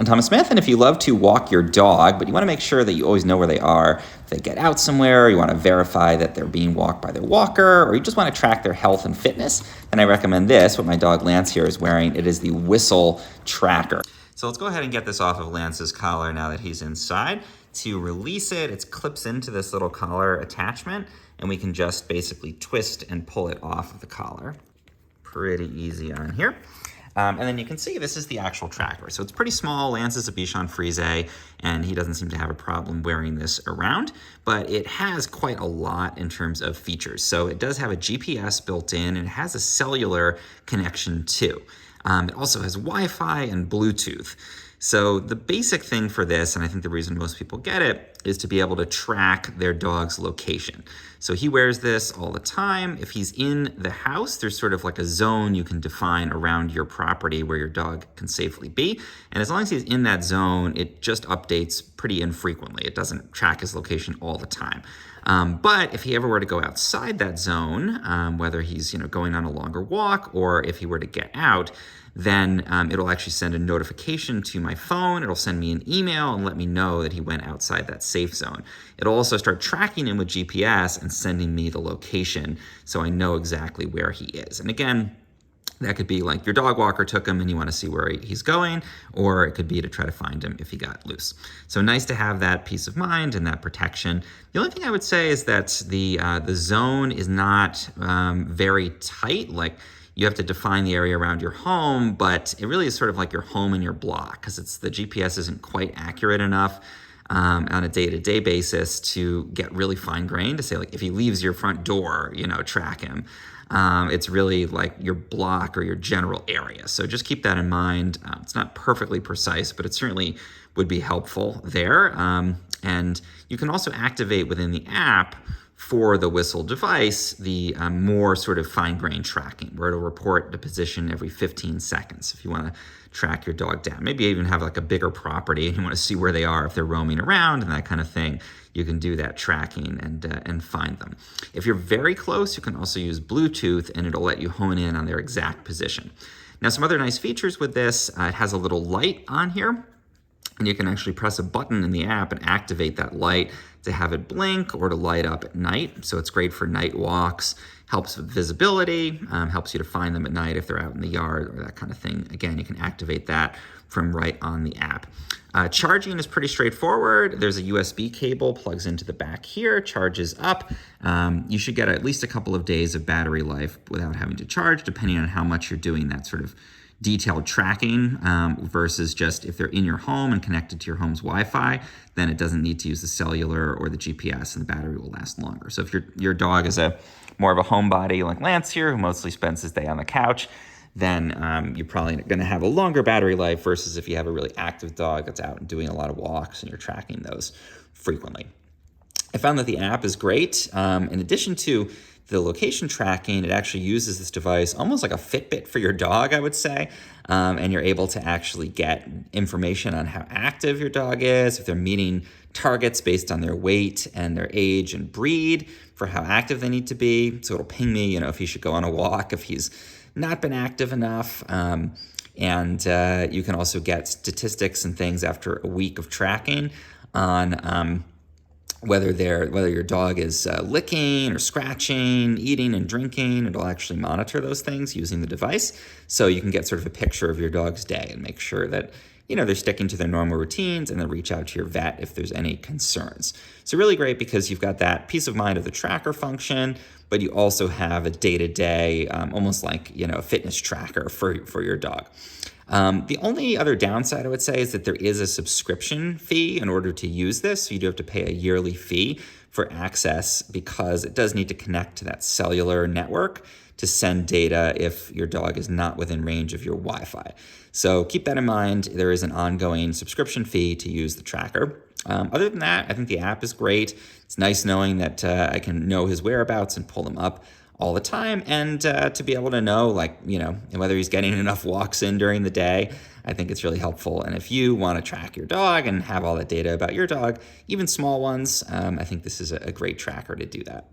I'm Thomas Smith, and if you love to walk your dog, but you want to make sure that you always know where they are, if they get out somewhere, you want to verify that they're being walked by their walker, or you just want to track their health and fitness, then I recommend this, what my dog Lance here is wearing. It is the Whistle Tracker. So let's go ahead and get this off of Lance's collar now that he's inside. To release it, it clips into this little collar attachment, and we can just basically twist and pull it off of the collar. Pretty easy on here. And then you can see this is the actual tracker. So it's pretty small. Lance is a Bichon Frise, and he doesn't seem to have a problem wearing this around, but it has quite a lot in terms of features. So it does have a GPS built in, and it has a cellular connection too. It also has Wi-Fi and Bluetooth. So the basic thing for this, and I think the reason most people get it, is to be able to track their dog's location. So he wears this all the time. If he's in the house, there's sort of like a zone you can define around your property where your dog can safely be. And as long as he's in that zone, it just updates pretty infrequently. It doesn't track his location all the time. But if he ever were to go outside that zone, whether he's going on a longer walk or if he were to get out, then it'll actually send a notification to my phone. It'll send me an email and let me know that he went outside that safe zone. It'll also start tracking him with GPS and sending me the location so I know exactly where he is. And again, that could be like your dog walker took him and you want to see where he's going, or it could be to try to find him if he got loose. So nice to have that peace of mind and that protection. The only thing I would say is that the zone is not very tight. Like, you have to define the area around your home, but it really is sort of like your home and your block, because the GPS isn't quite accurate enough on a day-to-day basis to get really fine-grained to say, like, if he leaves your front door, track him. It's really like your block or your general area. So just keep that in mind. It's not perfectly precise, but it certainly would be helpful there. And you can also activate within the app for the Whistle device, the more sort of fine-grained tracking, where it'll report the position every 15 seconds if you want to track your dog down. Maybe even have like a bigger property and you want to see where they are if they're roaming around and that kind of thing. You can do that tracking and find them. If you're very close, you can also use Bluetooth, and it'll let you hone in on their exact position. Now, some other nice features with this, it has a little light on here, and you can actually press a button in the app and activate that light to have it blink or to light up at night. So it's great for night walks, helps with visibility, helps you to find them at night if they're out in the yard or that kind of thing. Again, you can activate that from right on the app. Charging is pretty straightforward. There's a USB cable, plugs into the back here, charges up. You should get at least a couple of days of battery life without having to charge, depending on how much you're doing that sort of detailed tracking versus just if they're in your home and connected to your home's Wi-Fi, then it doesn't need to use the cellular or the GPS, and the battery will last longer. So if your dog is more of a homebody like Lance here, who mostly spends his day on the couch, then you're probably going to have a longer battery life versus if you have a really active dog that's out and doing a lot of walks and you're tracking those frequently. I found that the app is great. In addition to the location tracking, it actually uses this device almost like a Fitbit for your dog, I would say. And you're able to actually get information on how active your dog is, if they're meeting targets based on their weight and their age and breed for how active they need to be. So it'll ping me, if he should go on a walk, if he's not been active enough. And you can also get statistics and things after a week of tracking on whether your dog is licking or scratching, eating and drinking. It'll actually monitor those things using the device. So you can get sort of a picture of your dog's day and make sure that they're sticking to their normal routines, and then reach out to your vet if there's any concerns. So really great because you've got that peace of mind of the tracker function, but you also have a day-to-day, almost like, a fitness tracker for your dog. The only other downside I would say is that there is a subscription fee in order to use this. So you do have to pay a yearly fee for access, because it does need to connect to that cellular network to send data if your dog is not within range of your Wi-Fi. So keep that in mind. There is an ongoing subscription fee to use the tracker. Other than that, I think the app is great. It's nice knowing that I can know his whereabouts and pull him up all the time, and to be able to know, whether he's getting enough walks in during the day. I think it's really helpful. And if you want to track your dog and have all that data about your dog, even small ones, I think this is a great tracker to do that.